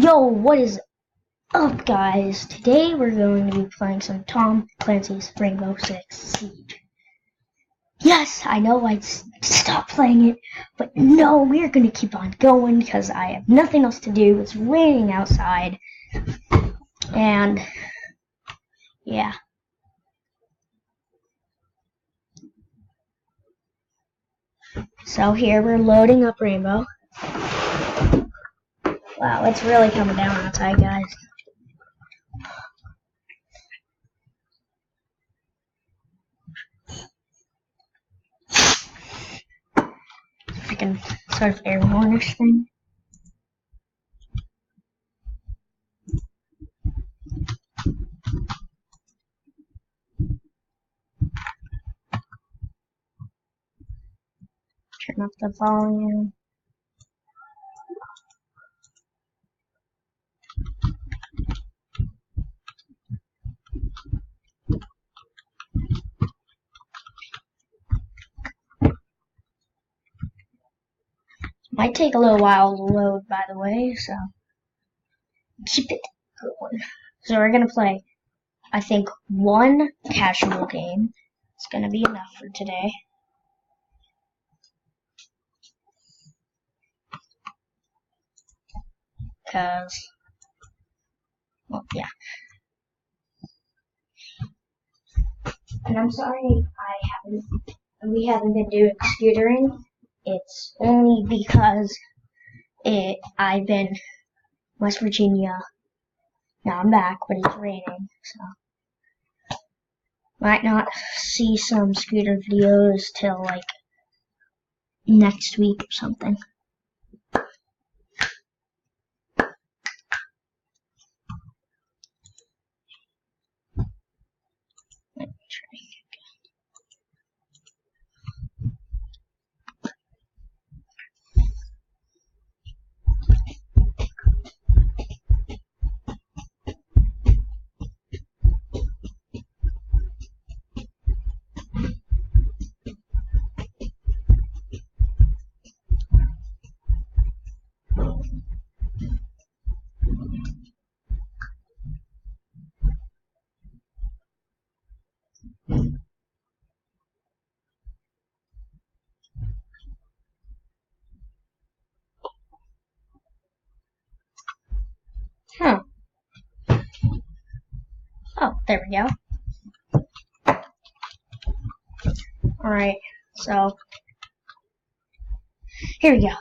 Yo, what is up, guys? Today we're going to be playing some Tom Clancy's Rainbow Six Siege. Yes, I know I'd stop playing it, but no, we're going to keep on going because I have nothing else to do. It's raining outside, and yeah. So here we're loading up Rainbow. Wow, it's really coming down outside, guys. Freaking sort of air hornish thing. Turn up the volume. Might take a little while to load, by the way, so keep it going. So we're gonna play, I think, one casual game. It's gonna be enough for today. Cause, well, yeah. And I'm sorry we haven't been doing scootering. It's only because I've been West Virginia. Now I'm back, but it's raining, so might not see some scooter videos till like next week or something. Let me try. Huh. Oh, there we go. Alright, so here we go.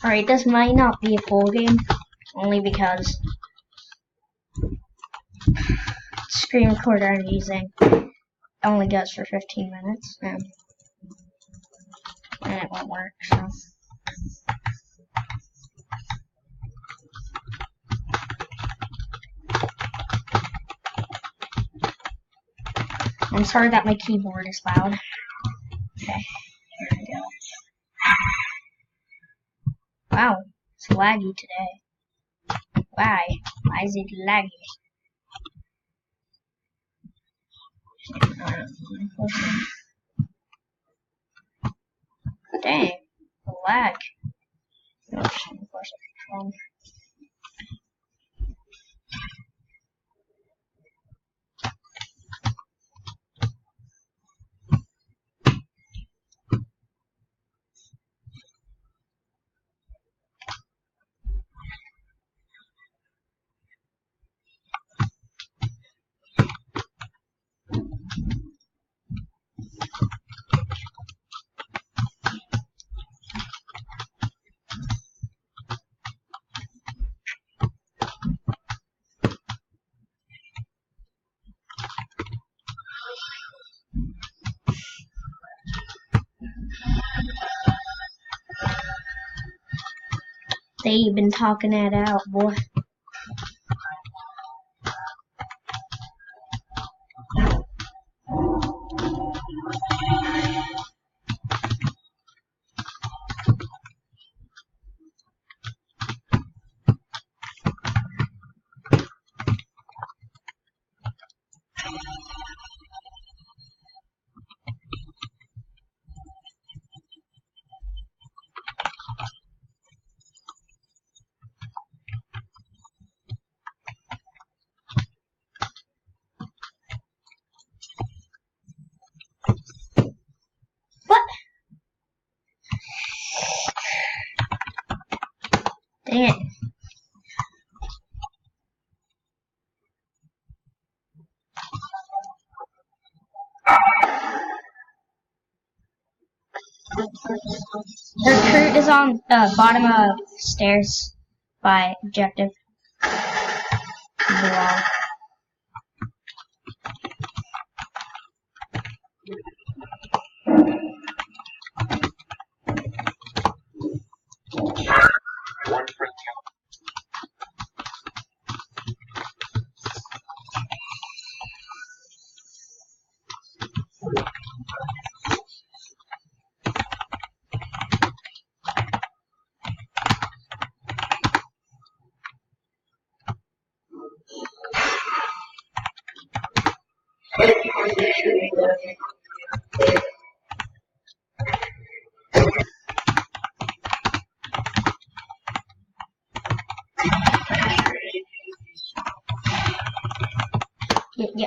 Alright, this might not be a full game, only because the screen recorder I'm using only goes for 15 minutes, and it won't work, so. I'm sorry that my keyboard is loud. Okay, here we go. Wow, it's laggy today. Why? Why is it laggy? Dang, the lag. They've been talking that out, boy. What? Dang it. The recruit is on the bottom of stairs by objective. Wow. Yeah.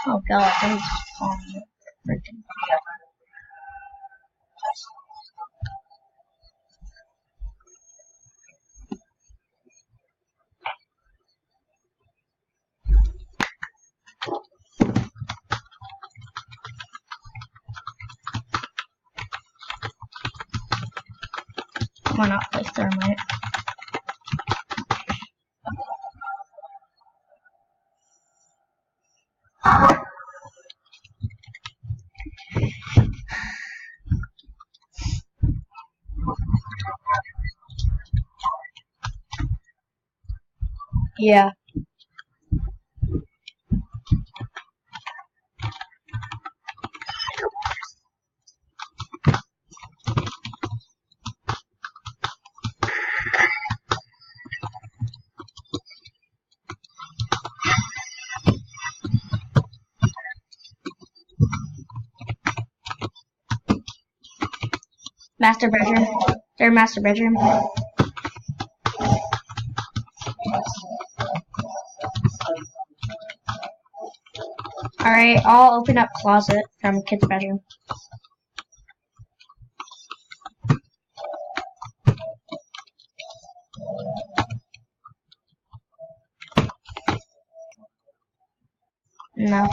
Oh god, that was freaking. Why not place thermite? Yeah. Master bedroom. Their master bedroom. Alright, I'll open up closet from kid's bedroom. No.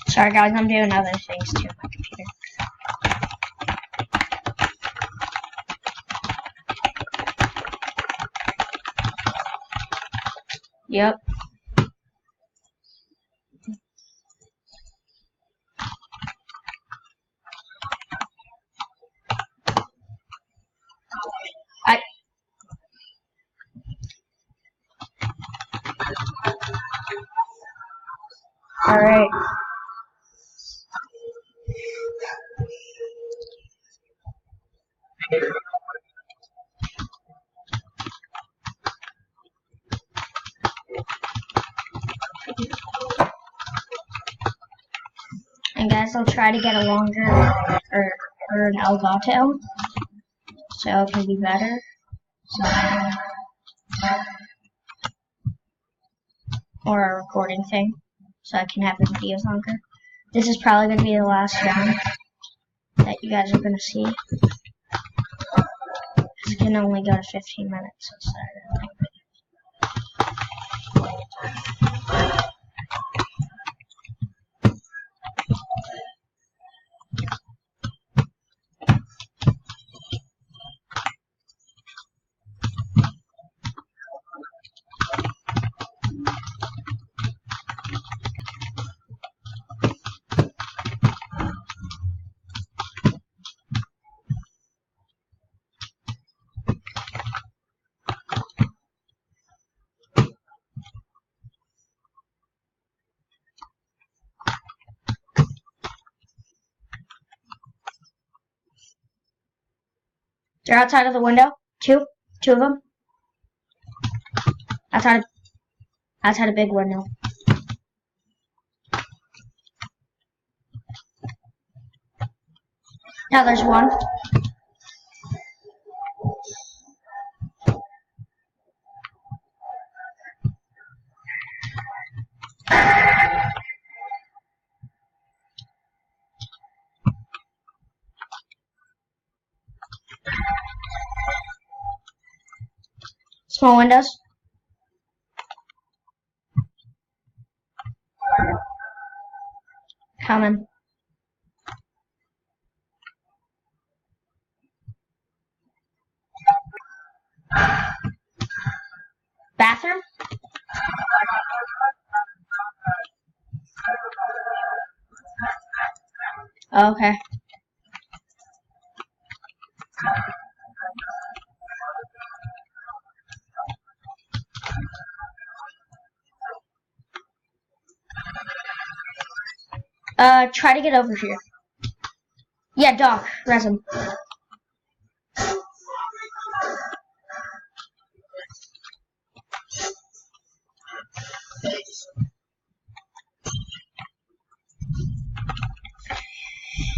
Sorry guys, I'm doing other things too on my computer. Yep. And guys, I'll try to get a longer or an Elgato so it can be better. So, or a recording thing so I can have the videos longer. This is probably going to be the last round that you guys are going to see. It can only go to 15 minutes instead. They're outside of the window. Two of them. Outside a big window. Now there's one. Small windows. Coming. Bathroom? Oh, okay. Try to get over here. Yeah, Doc, res him.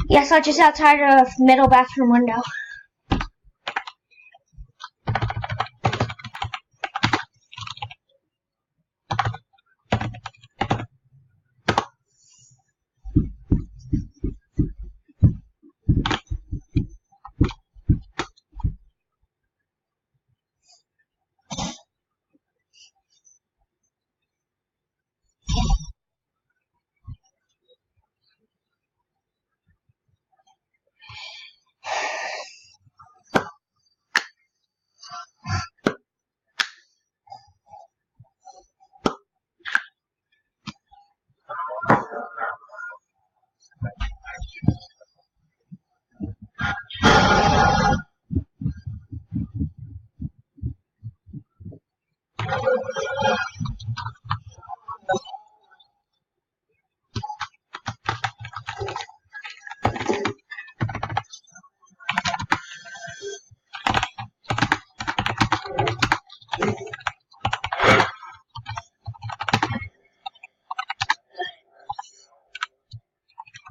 Yes, I'm just outside of middle bathroom window.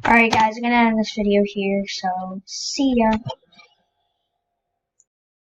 Alright guys, I'm gonna end this video here, so see ya.